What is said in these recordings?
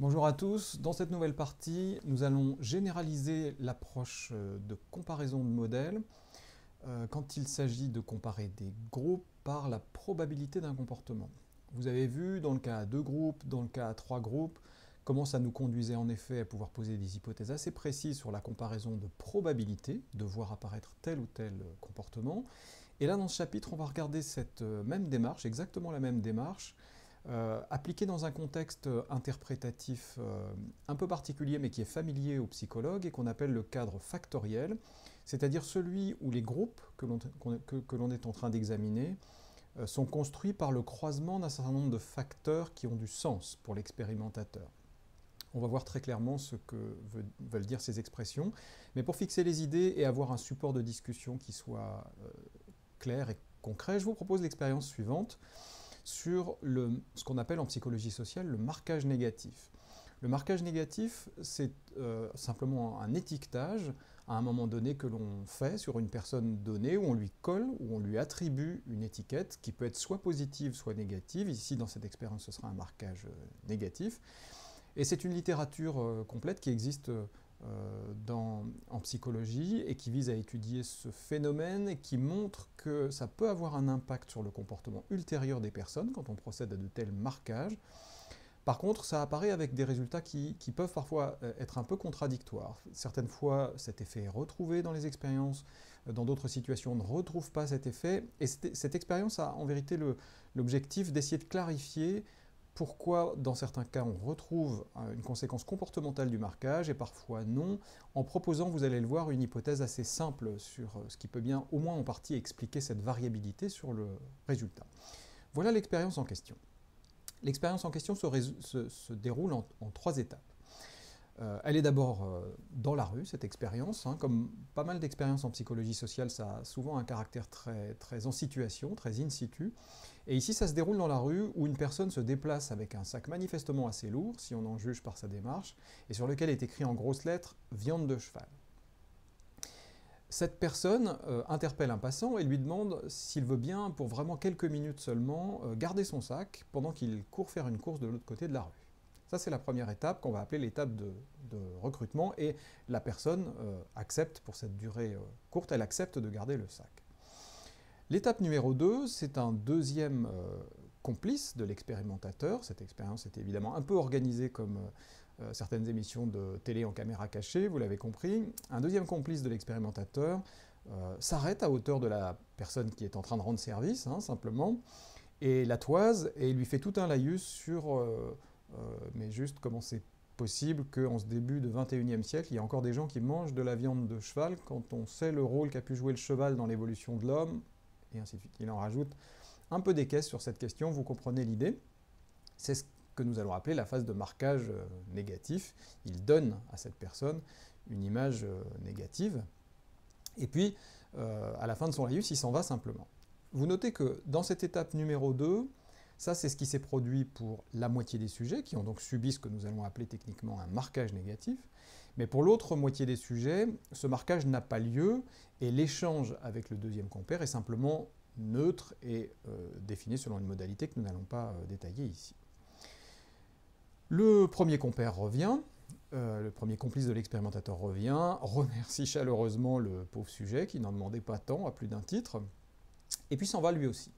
Bonjour à tous, dans cette nouvelle partie, nous allons généraliser l'approche de comparaison de modèles quand il s'agit de comparer des groupes par la probabilité d'un comportement. Vous avez vu dans le cas à deux groupes, dans le cas à trois groupes, comment ça nous conduisait en effet à pouvoir poser des hypothèses assez précises sur la comparaison de probabilité de voir apparaître tel ou tel comportement. Et là dans ce chapitre, on va regarder cette même démarche, exactement la même démarche, appliqué dans un contexte interprétatif un peu particulier mais qui est familier aux psychologues et qu'on appelle le cadre factoriel, c'est-à-dire celui où les groupes que l'on est en train d'examiner sont construits par le croisement d'un certain nombre de facteurs qui ont du sens pour l'expérimentateur. On va voir très clairement ce que veulent dire ces expressions, mais pour fixer les idées et avoir un support de discussion qui soit clair et concret, je vous propose l'expérience suivante sur ce qu'on appelle en psychologie sociale le marquage négatif. Le marquage négatif, c'est simplement un étiquetage à un moment donné que l'on fait sur une personne donnée, où on lui colle, où on lui attribue une étiquette qui peut être soit positive, soit négative. Ici, dans cette expérience, ce sera un marquage négatif. Et c'est une littérature complète qui existe en psychologie et qui vise à étudier ce phénomène et qui montre que ça peut avoir un impact sur le comportement ultérieur des personnes quand on procède à de tels marquages. Par contre, ça apparaît avec des résultats qui peuvent parfois être un peu contradictoires. Certaines fois, cet effet est retrouvé dans les expériences, dans d'autres situations, on ne retrouve pas cet effet. Et cette expérience a en vérité l'objectif d'essayer de clarifier pourquoi, dans certains cas, on retrouve une conséquence comportementale du marquage et parfois non, en proposant, vous allez le voir, une hypothèse assez simple sur ce qui peut bien, au moins en partie, expliquer cette variabilité sur le résultat. Voilà l'expérience en question. L'expérience en question se déroule en trois étapes. Elle est d'abord dans la rue, cette expérience. Comme pas mal d'expériences en psychologie sociale, ça a souvent un caractère très en situation, très in situ. Et ici, ça se déroule dans la rue où une personne se déplace avec un sac manifestement assez lourd, si on en juge par sa démarche, et sur lequel est écrit en grosses lettres « viande de cheval ». Cette personne interpelle un passant et lui demande s'il veut bien, pour vraiment quelques minutes seulement, garder son sac pendant qu'il court faire une course de l'autre côté de la rue. Ça, c'est la première étape qu'on va appeler l'étape de recrutement, et la personne accepte, pour cette durée courte, elle accepte de garder le sac. L'étape numéro 2, c'est un deuxième complice de l'expérimentateur. Cette expérience est évidemment un peu organisée comme certaines émissions de télé en caméra cachée, vous l'avez compris. Un deuxième complice de l'expérimentateur s'arrête à hauteur de la personne qui est en train de rendre service, simplement, et la toise, et lui fait tout un laïus sur mais juste comment c'est possible qu'en ce début de 21e siècle, il y a encore des gens qui mangent de la viande de cheval quand on sait le rôle qu'a pu jouer le cheval dans l'évolution de l'homme, et ainsi de suite. Il en rajoute un peu des caisses sur cette question, vous comprenez l'idée. C'est ce que nous allons appeler la phase de marquage négatif. Il donne à cette personne une image négative, et puis, à la fin de son laïus, il s'en va simplement. Vous notez que dans cette étape numéro 2, ça, c'est ce qui s'est produit pour la moitié des sujets, qui ont donc subi ce que nous allons appeler techniquement un marquage négatif. Mais pour l'autre moitié des sujets, ce marquage n'a pas lieu, et l'échange avec le deuxième compère est simplement neutre et défini selon une modalité que nous n'allons pas détailler ici. Le premier compère revient, le premier complice de l'expérimentateur revient, remercie chaleureusement le pauvre sujet qui n'en demandait pas tant, à plus d'un titre, et puis s'en va lui aussi.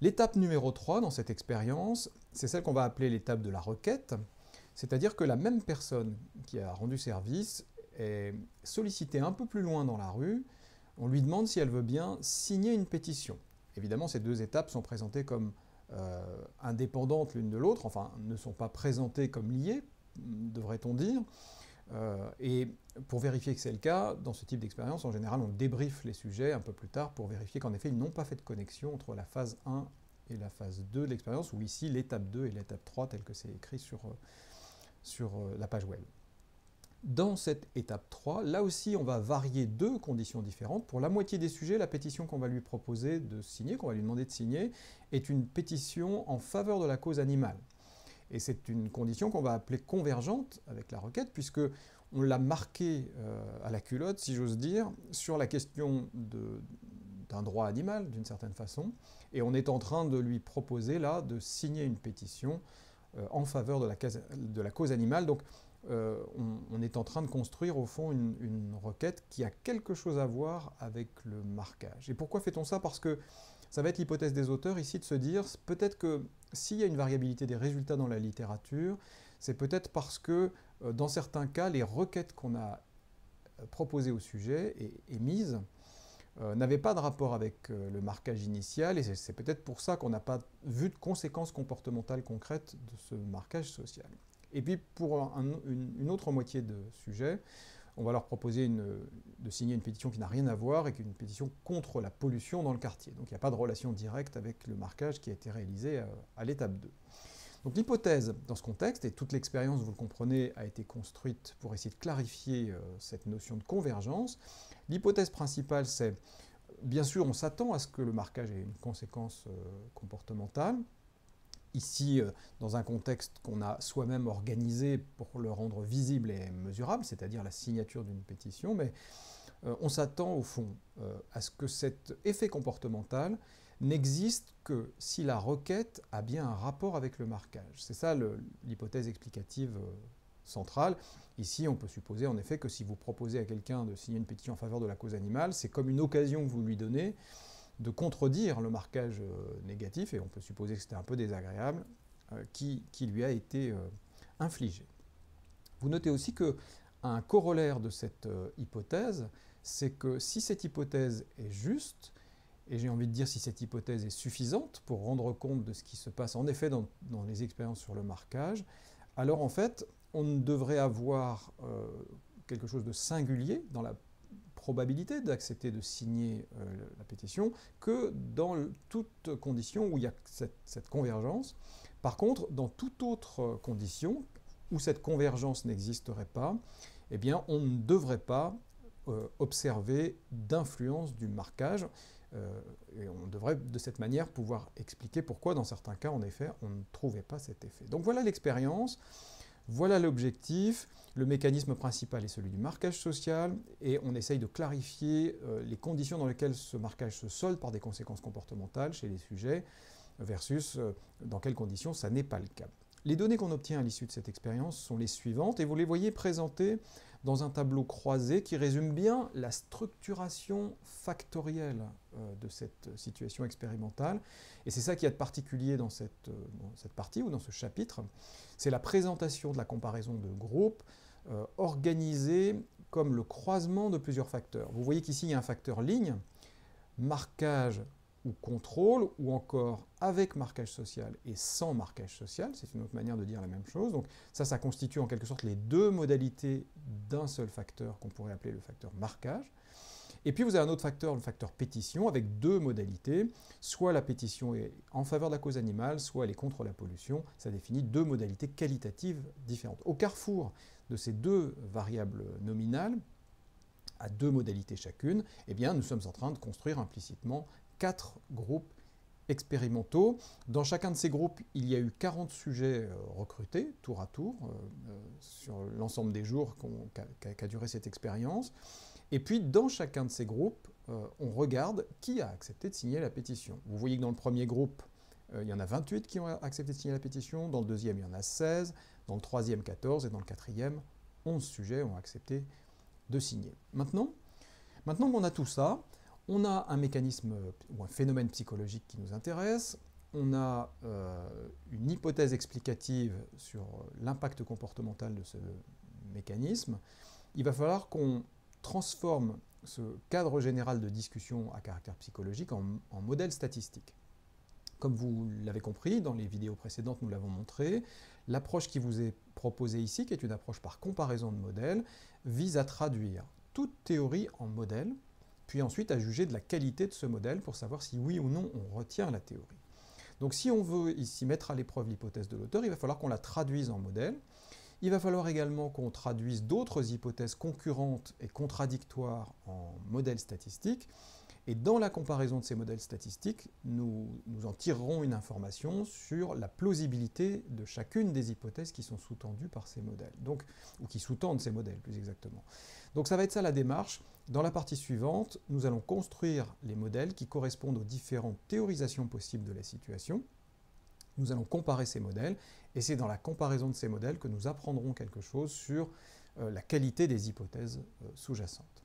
L'étape numéro 3 dans cette expérience, c'est celle qu'on va appeler l'étape de la requête, c'est-à-dire que la même personne qui a rendu service est sollicitée un peu plus loin dans la rue, on lui demande si elle veut bien signer une pétition. Évidemment, ces deux étapes sont présentées comme indépendantes l'une de l'autre, enfin ne sont pas présentées comme liées, devrait-on dire, et pour vérifier que c'est le cas, dans ce type d'expérience, en général, on débriefe les sujets un peu plus tard pour vérifier qu'en effet, ils n'ont pas fait de connexion entre la phase 1 et la phase 2 de l'expérience, ou ici, l'étape 2 et l'étape 3, tel que c'est écrit sur la page web. Dans cette étape 3, là aussi, on va varier deux conditions différentes. Pour la moitié des sujets, la pétition qu'on va lui proposer de signer, qu'on va lui demander de signer, est une pétition en faveur de la cause animale. Et c'est une condition qu'on va appeler convergente avec la requête, puisque on l'a marqué à la culotte, si j'ose dire, sur la question d'un droit animal, d'une certaine façon, et on est en train de lui proposer là de signer une pétition en faveur de la cause animale. Donc on est en train de construire au fond une requête qui a quelque chose à voir avec le marquage. Et pourquoi fait-on ça? Parce que ça va être l'hypothèse des auteurs ici de se dire peut-être que s'il y a une variabilité des résultats dans la littérature, c'est peut-être parce que dans certains cas, les requêtes qu'on a proposées au sujet et émises n'avaient pas de rapport avec le marquage initial, et c'est peut-être pour ça qu'on n'a pas vu de conséquences comportementales concrètes de ce marquage social. Et puis pour une autre moitié de sujet, on va leur proposer de signer une pétition qui n'a rien à voir et qui est une pétition contre la pollution dans le quartier. Donc il n'y a pas de relation directe avec le marquage qui a été réalisé à l'étape 2. Donc l'hypothèse dans ce contexte, et toute l'expérience, vous le comprenez, a été construite pour essayer de clarifier cette notion de convergence. L'hypothèse principale, c'est, bien sûr, on s'attend à ce que le marquage ait une conséquence comportementale. Ici, dans un contexte qu'on a soi-même organisé pour le rendre visible et mesurable, c'est-à-dire la signature d'une pétition, mais on s'attend au fond à ce que cet effet comportemental n'existe que si la requête a bien un rapport avec le marquage. C'est ça l'hypothèse explicative centrale. Ici, on peut supposer en effet que si vous proposez à quelqu'un de signer une pétition en faveur de la cause animale, c'est comme une occasion que vous lui donnez de contredire le marquage négatif, et on peut supposer que c'était un peu désagréable, qui lui a été infligé. Vous notez aussi qu'un corollaire de cette hypothèse, c'est que si cette hypothèse est juste, et j'ai envie de dire si cette hypothèse est suffisante pour rendre compte de ce qui se passe en effet dans les expériences sur le marquage, alors en fait, on ne devrait avoir quelque chose de singulier dans la probabilité d'accepter de signer la pétition que dans toute condition où il y a cette convergence. Par contre, dans toute autre condition où cette convergence n'existerait pas, eh bien, on ne devrait pas observer d'influence du marquage. Et on devrait de cette manière pouvoir expliquer pourquoi dans certains cas, en effet, on ne trouvait pas cet effet. Donc voilà l'expérience. Voilà l'objectif, le mécanisme principal est celui du marquage social, et on essaye de clarifier les conditions dans lesquelles ce marquage se solde par des conséquences comportementales chez les sujets, versus dans quelles conditions ça n'est pas le cas. Les données qu'on obtient à l'issue de cette expérience sont les suivantes, et vous les voyez présentées dans un tableau croisé qui résume bien la structuration factorielle de cette situation expérimentale. Et c'est ça qu'il y a de particulier dans cette partie ou dans ce chapitre. C'est la présentation de la comparaison de groupes organisée comme le croisement de plusieurs facteurs. Vous voyez qu'ici, il y a un facteur ligne, marquage ou contrôle, ou encore avec marquage social et sans marquage social, c'est une autre manière de dire la même chose. Donc ça constitue en quelque sorte les deux modalités d'un seul facteur qu'on pourrait appeler le facteur marquage. Et puis vous avez un autre facteur, le facteur pétition, avec deux modalités. Soit la pétition est en faveur de la cause animale, soit elle est contre la pollution. Ça définit deux modalités qualitatives différentes. Au carrefour de ces deux variables nominales, à deux modalités chacune, eh bien, nous sommes en train de construire implicitement 4 groupes expérimentaux. Dans chacun de ces groupes, il y a eu 40 sujets recrutés, tour à tour, sur l'ensemble des jours qu'a duré cette expérience. Et puis, dans chacun de ces groupes, on regarde qui a accepté de signer la pétition. Vous voyez que dans le premier groupe, il y en a 28 qui ont accepté de signer la pétition, dans le deuxième, il y en a 16, dans le troisième, 14, et dans le quatrième, 11 sujets ont accepté de signer. Maintenant qu'on a tout ça, on a un mécanisme ou un phénomène psychologique qui nous intéresse, on a une hypothèse explicative sur l'impact comportemental de ce mécanisme. Il va falloir qu'on transforme ce cadre général de discussion à caractère psychologique en modèle statistique. Comme vous l'avez compris, dans les vidéos précédentes, nous l'avons montré, l'approche qui vous est proposée ici, qui est une approche par comparaison de modèles, vise à traduire toute théorie en modèle, puis ensuite à juger de la qualité de ce modèle pour savoir si oui ou non on retient la théorie. Donc si on veut ici mettre à l'épreuve l'hypothèse de l'auteur, il va falloir qu'on la traduise en modèle. Il va falloir également qu'on traduise d'autres hypothèses concurrentes et contradictoires en modèles statistiques. Et dans la comparaison de ces modèles statistiques, nous en tirerons une information sur la plausibilité de chacune des hypothèses qui sont sous-tendues par ces modèles, donc, ou qui sous-tendent ces modèles plus exactement. Donc ça va être ça la démarche. Dans la partie suivante, nous allons construire les modèles qui correspondent aux différentes théorisations possibles de la situation. Nous allons comparer ces modèles, et c'est dans la comparaison de ces modèles que nous apprendrons quelque chose sur la qualité des hypothèses sous-jacentes.